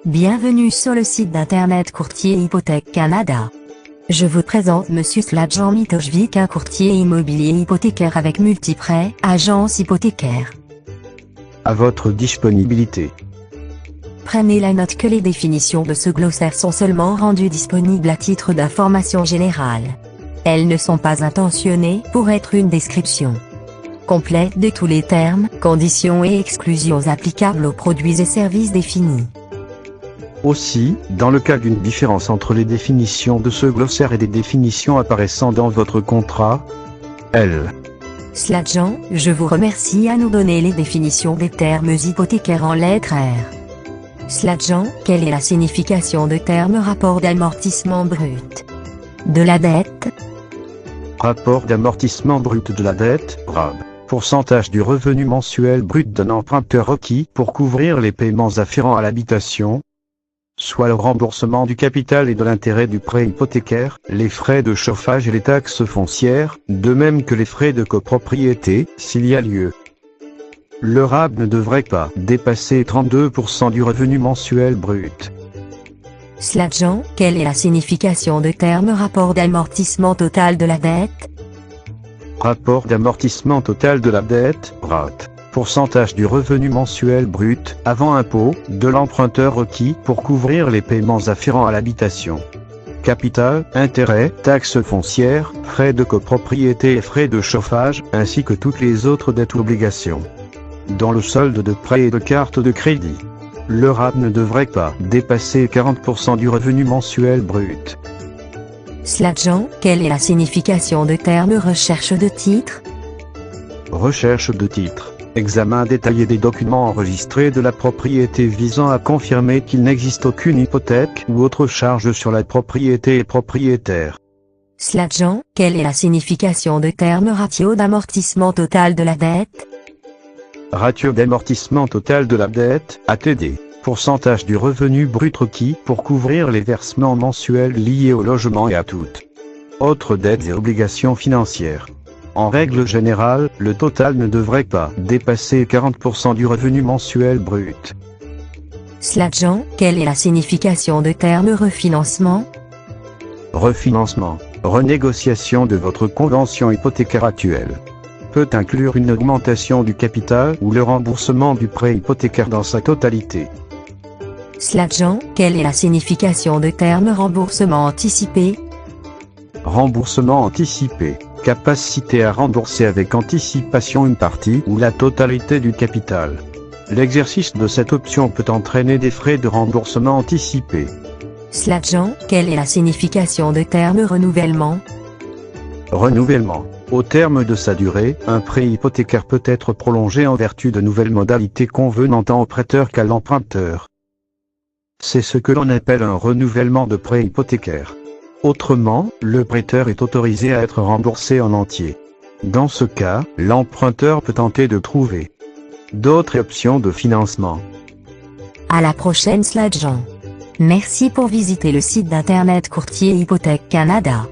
Bienvenue sur le site d'internet Courtier Hypothèque Canada. Je vous présente Monsieur Sladjan Mitojevic, un courtier immobilier hypothécaire avec Multiprêt, agence hypothécaire. À votre disponibilité. Prenez la note que les définitions de ce glossaire sont seulement rendues disponibles à titre d'information générale. Elles ne sont pas intentionnées pour être une description complète de tous les termes, conditions et exclusions applicables aux produits et services définis. Aussi, dans le cas d'une différence entre les définitions de ce glossaire et des définitions apparaissant dans votre contrat, Sladjan, je vous remercie à nous donner les définitions des termes hypothécaires en lettres R. Sladjan, quelle est la signification de terme rapport d'amortissement brut de la dette? Rapport d'amortissement brut de la dette, RAB. Pourcentage du revenu mensuel brut d'un emprunteur requis pour couvrir les paiements afférents à l'habitation, soit le remboursement du capital et de l'intérêt du prêt hypothécaire, les frais de chauffage et les taxes foncières, de même que les frais de copropriété, s'il y a lieu. Le RAB ne devrait pas dépasser 32% du revenu mensuel brut. Sladjan, quelle est la signification de terme rapport d'amortissement total de la dette? Rapport d'amortissement total de la dette, RAT. Pourcentage du revenu mensuel brut, avant impôt, de l'emprunteur requis pour couvrir les paiements afférents à l'habitation. Capital, intérêt, taxes foncières, frais de copropriété et frais de chauffage, ainsi que toutes les autres dettes ou obligations. Dans le solde de prêt et de carte de crédit. Le RAB ne devrait pas dépasser 40% du revenu mensuel brut. Sladjan, quelle est la signification de terme recherche de titre? Recherche de titre. Examen détaillé des documents enregistrés de la propriété visant à confirmer qu'il n'existe aucune hypothèque ou autre charge sur la propriété et propriétaire. Sladjan, quelle est la signification de terme ratio d'amortissement total de la dette? Ratio d'amortissement total de la dette, ATD. Pourcentage du revenu brut requis pour couvrir les versements mensuels liés au logement et à toutes autres dettes et obligations financières. En règle générale, le total ne devrait pas dépasser 40% du revenu mensuel brut. Sladjan, quelle est la signification de terme refinancement? Refinancement. Renégociation de votre convention hypothécaire actuelle. Peut inclure une augmentation du capital ou le remboursement du prêt hypothécaire dans sa totalité. Sladjan, quelle est la signification de terme remboursement anticipé? Remboursement anticipé. Capacité à rembourser avec anticipation une partie ou la totalité du capital. L'exercice de cette option peut entraîner des frais de remboursement anticipé. Sladjan, quelle est la signification de terme renouvellement? Renouvellement. Au terme de sa durée, un prêt hypothécaire peut être prolongé en vertu de nouvelles modalités convenant tant au prêteur qu'à l'emprunteur. C'est ce que l'on appelle un renouvellement de prêt hypothécaire. Autrement, le prêteur est autorisé à être remboursé en entier. Dans ce cas, l'emprunteur peut tenter de trouver d'autres options de financement. À la prochaine Sladjan. Merci pour visiter le site d'internet Courtier Hypothèque Canada.